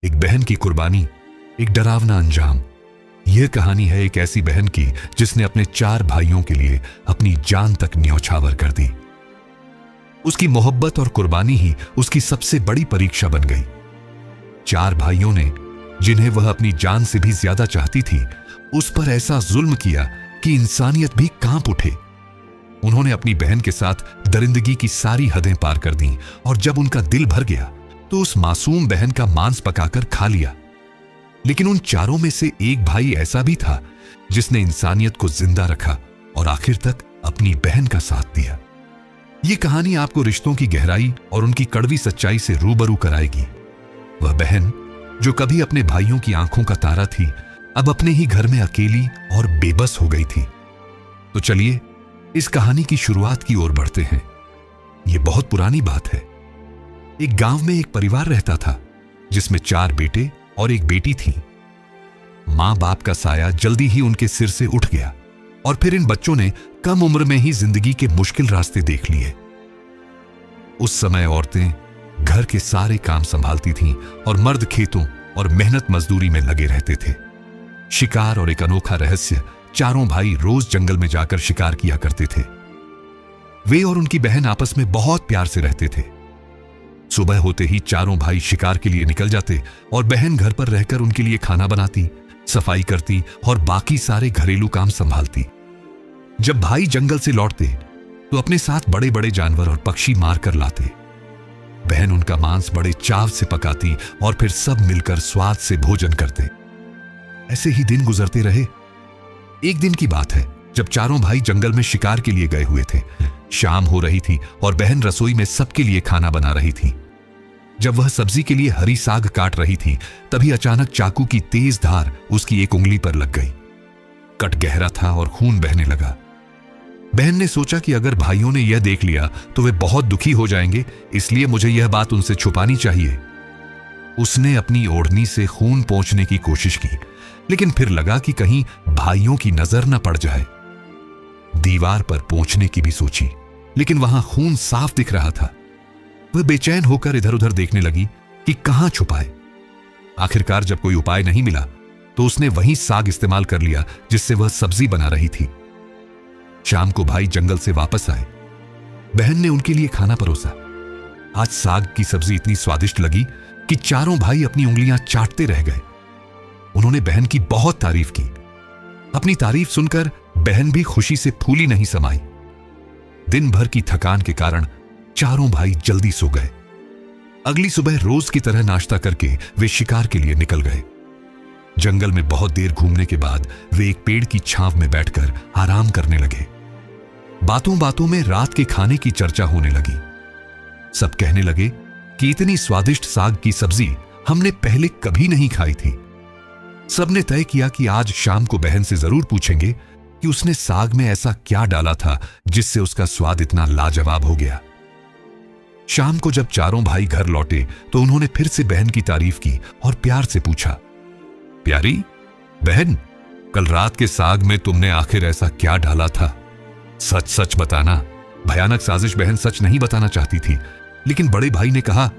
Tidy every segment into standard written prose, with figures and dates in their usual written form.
एक बहन की कुर्बानी, एक डरावना अंजाम। यह कहानी है एक ऐसी बहन की जिसने अपने 4 भाइयों के लिए अपनी जान तक न्यौछावर कर दी। उसकी मोहब्बत और कुर्बानी ही उसकी सबसे बड़ी परीक्षा बन गई। 4 भाइयों ने, जिन्हें वह अपनी जान से भी ज्यादा चाहती थी, उस पर ऐसा जुल्म किया कि इंसानियत भी कांप उठे। उन्होंने अपनी बहन के साथ दरिंदगी की सारी हदें पार कर दी और जब उनका दिल भर गया तो उस मासूम बहन का मांस पकाकर खा लिया। लेकिन उन 4 में से एक भाई ऐसा भी था जिसने इंसानियत को जिंदा रखा और आखिर तक अपनी बहन का साथ दिया। यह कहानी आपको रिश्तों की गहराई और उनकी कड़वी सच्चाई से रूबरू कराएगी। वह बहन जो कभी अपने भाइयों की आंखों का तारा थी, अब अपने ही घर में अकेली और बेबस हो गई थी। तो चलिए इस कहानी की शुरुआत की ओर बढ़ते हैं। यह बहुत पुरानी बात है। एक गांव में एक परिवार रहता था जिसमें 4 बेटे और एक बेटी थी। मां बाप का साया जल्दी ही उनके सिर से उठ गया और फिर इन बच्चों ने कम उम्र में ही जिंदगी के मुश्किल रास्ते देख लिए। उस समय औरतें घर के सारे काम संभालती थीं और मर्द खेतों और मेहनत मजदूरी में लगे रहते थे। शिकार और एक अनोखा रहस्य, 4 भाई रोज जंगल में जाकर शिकार किया करते थे। वे और उनकी बहन आपस में बहुत प्यार से रहते थे। सुबह होते ही 4 भाई शिकार के लिए निकल जाते और बहन घर पर रहकर उनके लिए खाना बनाती, सफाई करती और बाकी सारे घरेलू काम संभालती। जब भाई जंगल से लौटते तो अपने साथ बड़े बड़े जानवर और पक्षी मार कर लाते। बहन उनका मांस बड़े चाव से पकाती और फिर सब मिलकर स्वाद से भोजन करते। ऐसे ही दिन गुजरते रहे। एक दिन की बात है जब 4 भाई जंगल में शिकार के लिए गए हुए थे। शाम हो रही थी और बहन रसोई में सबके लिए खाना बना रही थी। जब वह सब्जी के लिए हरी साग काट रही थी, तभी अचानक चाकू की तेज धार उसकी एक उंगली पर लग गई। कट गहरा था और खून बहने लगा। बहन ने सोचा कि अगर भाइयों ने यह देख लिया तो वे बहुत दुखी हो जाएंगे, इसलिए मुझे यह बात उनसे छुपानी चाहिए। उसने अपनी ओढ़नी से खून पोंछने की कोशिश की, लेकिन फिर लगा कि कहीं भाइयों की नजर न पड़ जाए। दीवार पर पोंछने की भी सोची, लेकिन वहां खून साफ दिख रहा था। वह बेचैन होकर इधर उधर देखने लगी कि कहां छुपाए। आखिरकार जब कोई उपाय नहीं मिला तो उसने वही साग इस्तेमाल कर लिया जिससे वह सब्जी बना रही थी। शाम को भाई जंगल से वापस आए। बहन ने उनके लिए खाना परोसा। आज साग की सब्जी इतनी स्वादिष्ट लगी कि 4 भाई अपनी उंगलियां चाटते रह गए। उन्होंने बहन की बहुत तारीफ की। अपनी तारीफ सुनकर बहन भी खुशी से फूली नहीं समाई। दिन भर की थकान के कारण 4 भाई जल्दी सो गए। अगली सुबह रोज की तरह नाश्ता करके वे शिकार के लिए निकल गए। जंगल में बहुत देर घूमने के बाद वे एक पेड़ की छांव में बैठकर आराम करने लगे। बातों बातों में रात के खाने की चर्चा होने लगी। सब कहने लगे कि इतनी स्वादिष्ट साग की सब्जी हमने पहले कभी नहीं खाई थी। सबने तय किया कि आज शाम को बहन से जरूर पूछेंगे कि उसने साग में ऐसा क्या डाला था जिससे उसका स्वाद इतना लाजवाब हो गया। शाम को जब 4 भाई घर लौटे तो उन्होंने फिर से बहन की तारीफ की और प्यार से पूछा, प्यारी बहन, कल रात के साग में तुमने आखिर ऐसा क्या डाला था? सच सच बताना। भयानक साजिश बहन सच नहीं बताना चाहती थी, लेकिन बड़े भाई ने कहा,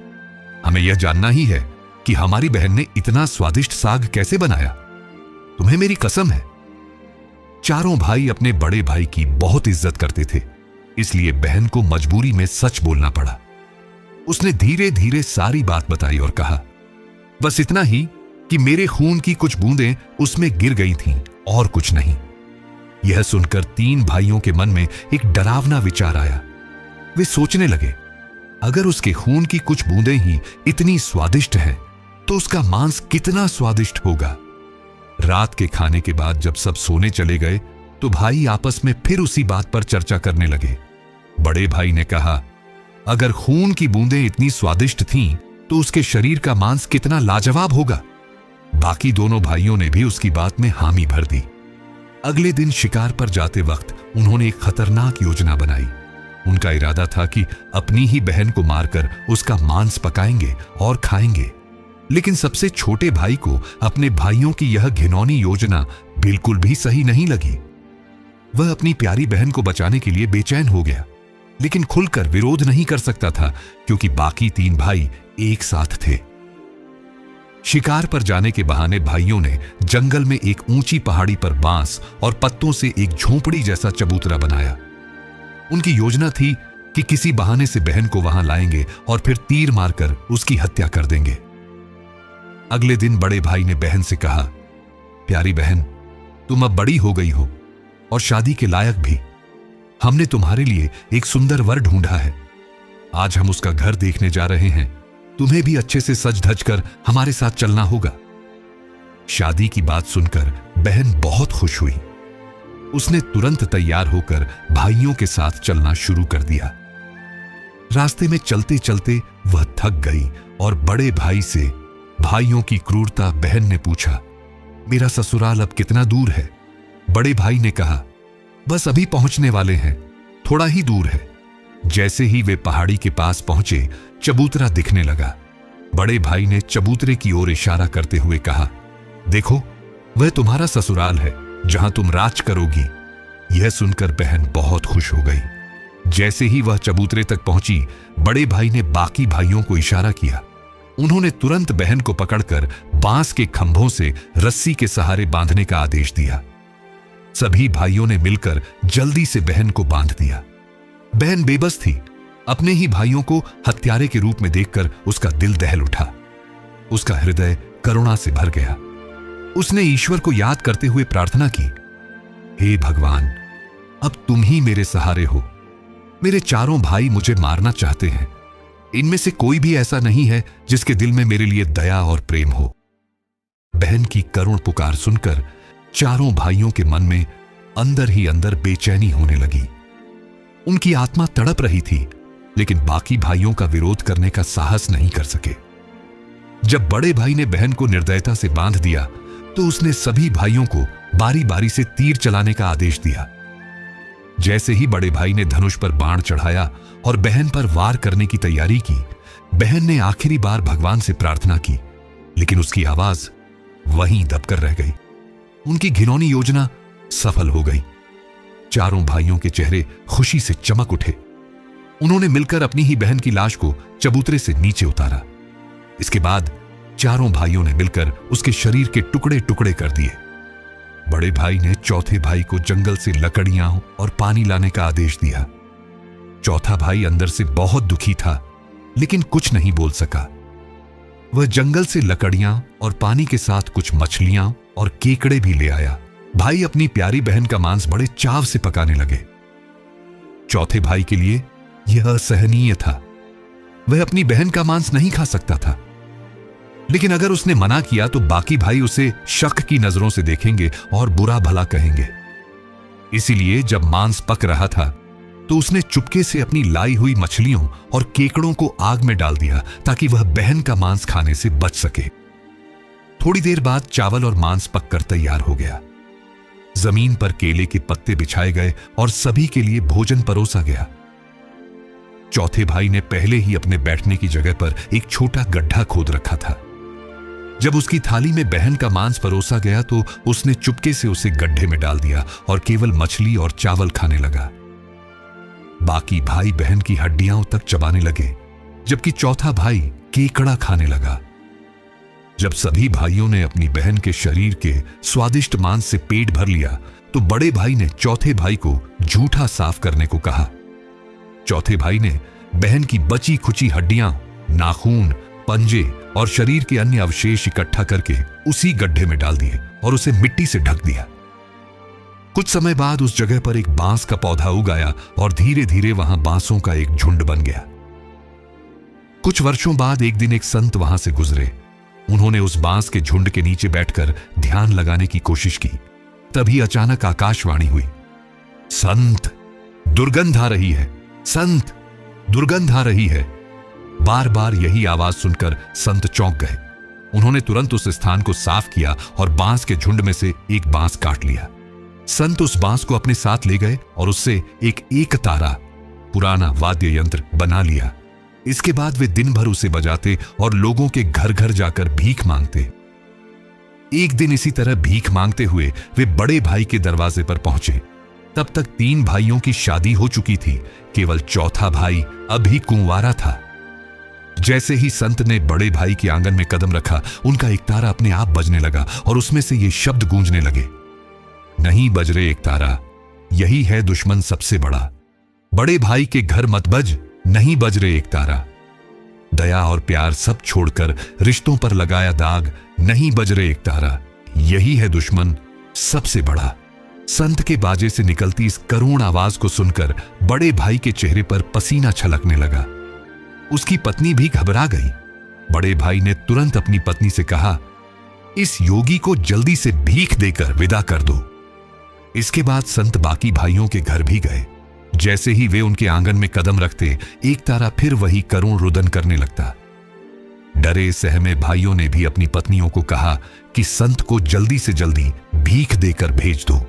हमें यह जानना ही है कि हमारी बहन ने इतना स्वादिष्ट साग कैसे बनाया। तुम्हें मेरी कसम है। 4 भाई अपने बड़े भाई की बहुत इज्जत करते थे, इसलिए बहन को मजबूरी में सच बोलना पड़ा। उसने धीरे धीरे सारी बात बताई और कहा, बस इतना ही कि मेरे खून की कुछ बूंदें उसमें गिर गई थीं और कुछ नहीं। यह सुनकर 3 भाइयों के मन में एक डरावना विचार आया। वे सोचने लगे, अगर उसके खून की कुछ बूंदें ही इतनी स्वादिष्ट हैं, तो उसका मांस कितना स्वादिष्ट होगा। रात के खाने के बाद जब सब सोने चले गए तो भाई आपस में फिर उसी बात पर चर्चा करने लगे। बड़े भाई ने कहा, अगर खून की बूंदें इतनी स्वादिष्ट थीं, तो उसके शरीर का मांस कितना लाजवाब होगा। बाकी दोनों भाइयों ने भी उसकी बात में हामी भर दी। अगले दिन शिकार पर जाते वक्त उन्होंने एक खतरनाक योजना बनाई। उनका इरादा था कि अपनी ही बहन को मारकर उसका मांस पकाएंगे और खाएंगे। लेकिन सबसे छोटे भाई को अपने भाइयों की यह घिनौनी योजना बिल्कुल भी सही नहीं लगी। वह अपनी प्यारी बहन को बचाने के लिए बेचैन हो गया, लेकिन खुलकर विरोध नहीं कर सकता था क्योंकि बाकी 3 भाई एक साथ थे। शिकार पर जाने के बहाने भाइयों ने जंगल में एक ऊंची पहाड़ी पर बांस और पत्तों से एक झोंपड़ी जैसा चबूतरा बनाया। उनकी योजना थी कि किसी बहाने से बहन को वहां लाएंगे और फिर तीर मारकर उसकी हत्या कर देंगे। अगले दिन बड़े भाई ने बहन से कहा, प्यारी बहन, तुम अब बड़ी हो गई हो और शादी के लायक भी। हमने तुम्हारे लिए एक सुंदर वर ढूंढा है। आज हम उसका घर देखने जा रहे हैं। तुम्हें भी अच्छे से सज धज कर हमारे साथ चलना होगा। शादी की बात सुनकर बहन बहुत खुश हुई। उसने तुरंत तैयार होकर भाइयों के साथ चलना शुरू कर दिया। रास्ते में चलते चलते वह थक गई और बड़े भाई से भाइयों की क्रूरता बहन ने पूछा, मेरा ससुराल अब कितना दूर है? बड़े भाई ने कहा, बस अभी पहुंचने वाले हैं, थोड़ा ही दूर है। जैसे ही वे पहाड़ी के पास पहुंचे, चबूतरा दिखने लगा। बड़े भाई ने चबूतरे की ओर इशारा करते हुए कहा, देखो, वह तुम्हारा ससुराल है जहां तुम राज करोगी। यह सुनकर बहन बहुत खुश हो गई। जैसे ही वह चबूतरे तक पहुंची, बड़े भाई ने बाकी भाइयों को इशारा किया। उन्होंने तुरंत बहन को पकड़कर बांस के खंभों से रस्सी के सहारे बांधने का आदेश दिया। सभी भाइयों ने मिलकर जल्दी से बहन को बांध दिया। बहन बेबस थी। अपने ही भाइयों को हत्यारे के रूप में देखकर उसका दिल दहल उठा। उसका हृदय करुणा से भर गया। उसने ईश्वर को याद करते हुए प्रार्थना की, हे भगवान, अब तुम ही मेरे सहारे हो। मेरे चारों भाई मुझे मारना चाहते हैं। इनमें से कोई भी ऐसा नहीं है जिसके दिल में मेरे लिए दया और प्रेम हो। बहन की करुण पुकार सुनकर चारों भाइयों के मन में अंदर ही अंदर बेचैनी होने लगी। उनकी आत्मा तड़प रही थी, लेकिन बाकी भाइयों का विरोध करने का साहस नहीं कर सके। जब बड़े भाई ने बहन को निर्दयता से बांध दिया, तो उसने सभी भाइयों को बारी बारी से तीर चलाने का आदेश दिया। जैसे ही बड़े भाई ने धनुष पर बाण चढ़ाया और बहन पर वार करने की तैयारी की, बहन ने आखिरी बार भगवान से प्रार्थना की, लेकिन उसकी आवाज वहीं दबकर रह गई। उनकी घिनौनी योजना सफल हो गई। चारों भाइयों के चेहरे खुशी से चमक उठे। उन्होंने मिलकर अपनी ही बहन की लाश को चबूतरे से नीचे उतारा। इसके बाद चारों भाइयों ने मिलकर उसके शरीर के टुकड़े टुकड़े कर दिए। बड़े भाई ने चौथे भाई को जंगल से लकड़ियां और पानी लाने का आदेश दिया। चौथा भाई अंदर से बहुत दुखी था, लेकिन कुछ नहीं बोल सका। वह जंगल से लकड़ियां और पानी के साथ कुछ मछलियां और केकड़े भी ले आया। भाई अपनी प्यारी बहन का मांस बड़े चाव से पकाने लगे। चौथे भाई के लिए यह असहनीय था। वह अपनी बहन का मांस नहीं खा सकता था, लेकिन अगर उसने मना किया तो बाकी भाई उसे शक की नजरों से देखेंगे और बुरा भला कहेंगे। इसीलिए जब मांस पक रहा था, तो उसने चुपके से अपनी लाई हुई मछलियों और केकड़ों को आग में डाल दिया, ताकि वह बहन का मांस खाने से बच सके। थोड़ी देर बाद चावल और मांस पककर तैयार हो गया। जमीन पर केले के पत्ते बिछाए गए और सभी के लिए भोजन परोसा गया। चौथे भाई ने पहले ही अपने बैठने की जगह पर एक छोटा गड्ढा खोद रखा था। जब उसकी थाली में बहन का मांस परोसा गया, तो उसने चुपके से उसे गड्ढे में डाल दिया और केवल मछली और चावल खाने लगा। बाकी भाई बहन की हड्डियां तक चबाने लगे, जबकि चौथा भाई केकड़ा खाने लगा। जब सभी भाइयों ने अपनी बहन के शरीर के स्वादिष्ट मांस से पेट भर लिया, तो बड़े भाई ने चौथे भाई को जूठा साफ करने को कहा। चौथे भाई ने बहन की बची खुची हड्डियां, नाखून, पंजे और शरीर के अन्य अवशेष इकट्ठा करके उसी गड्ढे में डाल दिए और उसे मिट्टी से ढक दिया। कुछ समय बाद उस जगह पर एक बांस का पौधा उगाया और धीरे धीरे वहां बांसों का एक झुंड बन गया। कुछ वर्षों बाद एक दिन एक संत वहां से गुजरे। उन्होंने उस बांस के झुंड के नीचे बैठकर ध्यान लगाने की कोशिश की। तभी अचानक आकाशवाणी हुई, संत, दुर्गंध आ रही है, संत, दुर्गंध आ रही है। बार बार यही आवाज सुनकर संत चौंक गए। उन्होंने तुरंत उस स्थान को साफ किया और बांस के झुंड में से एक बांस काट लिया। संत उस बांस को अपने साथ ले गए और उससे एक तारा पुराना वाद्य यंत्र बना लिया। इसके बाद वे दिन भर उसे बजाते और लोगों के घर घर जाकर भीख मांगते। एक दिन इसी तरह भीख मांगते हुए वे बड़े भाई के दरवाजे पर पहुंचे। तब तक 3 भाइयों की शादी हो चुकी थी, केवल चौथा भाई अभी कुंवारा था। जैसे ही संत ने बड़े भाई के आंगन में कदम रखा, उनका एकतारा अपने आप बजने लगा और उसमें से ये शब्द गूंजने लगे, नहीं बज रे एकतारा, यही है दुश्मन सबसे बड़ा। बड़े भाई के घर मत बज, नहीं बज रे एकतारा। दया और प्यार सब छोड़कर रिश्तों पर लगाया दाग, नहीं बज रे एकतारा, यही है दुश्मन सबसे बड़ा। संत के बाजे से निकलती इस करुण आवाज को सुनकर बड़े भाई के चेहरे पर पसीना छलकने लगा। उसकी पत्नी भी घबरा गई। बड़े भाई ने तुरंत अपनी पत्नी से कहा, इस योगी को जल्दी से भीख देकर विदा कर दो। इसके बाद संत बाकी भाइयों के घर भी गए। जैसे ही वे उनके आंगन में कदम रखते, एकतारा फिर वही करुण रुदन करने लगता। डरे सहमे भाइयों ने भी अपनी पत्नियों को कहा कि संत को जल्दी से जल्दी भीख देकर भेज दो।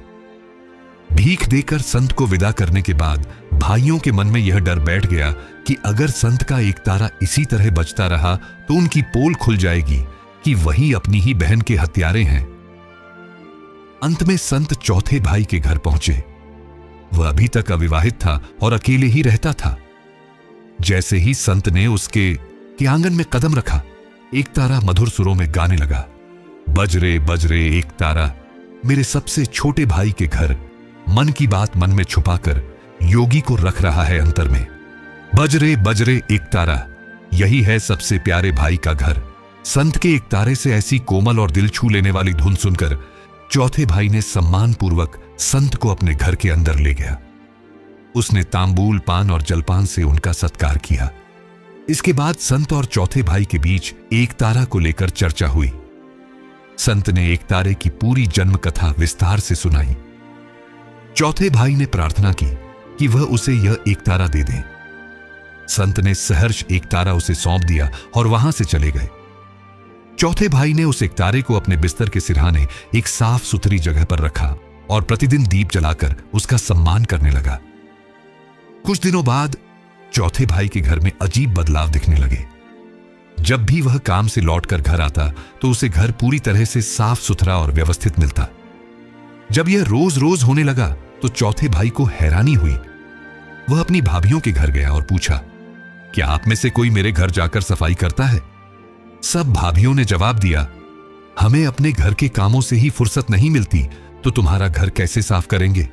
भीख देकर संत को विदा करने के बाद भाइयों के मन में यह डर बैठ गया कि अगर संत का एकतारा इसी तरह बजता रहा तो उनकी पोल खुल जाएगी कि वही अपनी ही बहन के हत्यारे हैं। अंत में संत चौथे भाई के घर पहुंचे। वह अभी तक अविवाहित था और अकेले ही रहता था। जैसे ही संत ने उसके आंगन में कदम रखा, एकतारा मधुर सुरों में गाने लगा, बज रे एकतारा, मेरे सबसे छोटे भाई के घर, मन की बात मन में छुपाकर योगी को रख रहा है अंतर में। बज रे एकतारा, यही है सबसे प्यारे भाई का घर। संत के एकतारे से ऐसी कोमल और दिल छू लेने वाली धुन सुनकर चौथे भाई ने सम्मानपूर्वक संत को अपने घर के अंदर ले गया। उसने तांबूल, पान और जलपान से उनका सत्कार किया। इसके बाद संत और चौथे भाई के बीच एकतारा को लेकर चर्चा हुई। संत ने एकतारे की पूरी जन्म कथा विस्तार से सुनाई। चौथे भाई ने प्रार्थना की कि वह उसे यह एकतारा दे दे। संत ने सहर्ष एकतारा उसे सौंप दिया और वहां से चले गए। चौथे भाई ने उस एकतारे को अपने बिस्तर के सिरहाने एक साफ सुथरी जगह पर रखा और प्रतिदिन दीप जलाकर उसका सम्मान करने लगा। कुछ दिनों बाद चौथे भाई के घर में अजीब बदलाव दिखने लगे। जब भी वह काम से लौटकर घर आता तो उसे घर पूरी तरह से साफ सुथरा और व्यवस्थित मिलता। जब यह रोज रोज होने लगा तो चौथे भाई को हैरानी हुई। वह अपनी भाभियों के घर गया और पूछा, क्या आप में से कोई मेरे घर जाकर सफाई करता है? सब भाभियों ने जवाब दिया, हमें अपने घर के कामों से ही फुर्सत नहीं मिलती, तो तुम्हारा घर कैसे साफ करेंगे?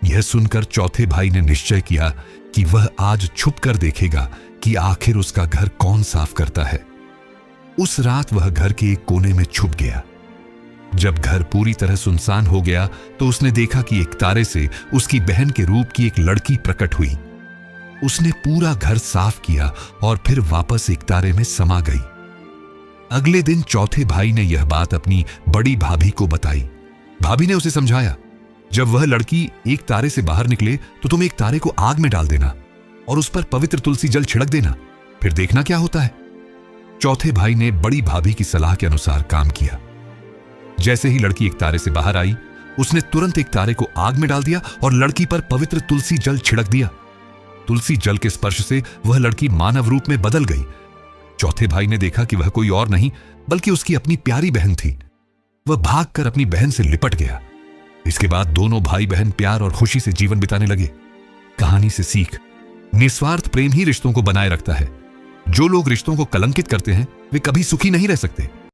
यह सुनकर चौथे भाई ने निश्चय किया कि वह आज छुप कर देखेगा कि आखिर उसका घर कौन साफ करता है। उस रात वह घर के एक कोने में छुप गया। जब घर पूरी तरह सुनसान हो गया तो उसने देखा कि एक तारे से उसकी बहन के रूप की एक लड़की प्रकट हुई। उसने पूरा घर साफ किया और फिर वापस एक तारे में समा गई। अगले दिन चौथे भाई ने यह बात अपनी बड़ी भाभी को बताई। भाभी ने उसे समझाया, जब वह लड़की एक तारे से बाहर निकले तो तुम एक तारे को आग में डाल देना और उस पर पवित्र तुलसी जल छिड़क देना, फिर देखना क्या होता है। चौथे भाई ने बड़ी भाभी की सलाह के अनुसार काम किया। जैसे ही लड़की एक तारे से बाहर आई, उसने तुरंत एक तारे को आग में डाल दिया और लड़की पर पवित्र तुलसी जल छिड़क दिया। तुलसी जल के स्पर्श से वह लड़की मानव रूप में बदल गई। चौथे भाई ने देखा कि वह कोई और नहीं बल्कि उसकी अपनी प्यारी बहन थी। वह भागकर अपनी बहन से लिपट गया। इसके बाद दोनों भाई बहन प्यार और खुशी से जीवन बिताने लगे। कहानी से सीख, निस्वार्थ प्रेम ही रिश्तों को बनाए रखता है। जो लोग रिश्तों को कलंकित करते हैं वे कभी सुखी नहीं रह सकते।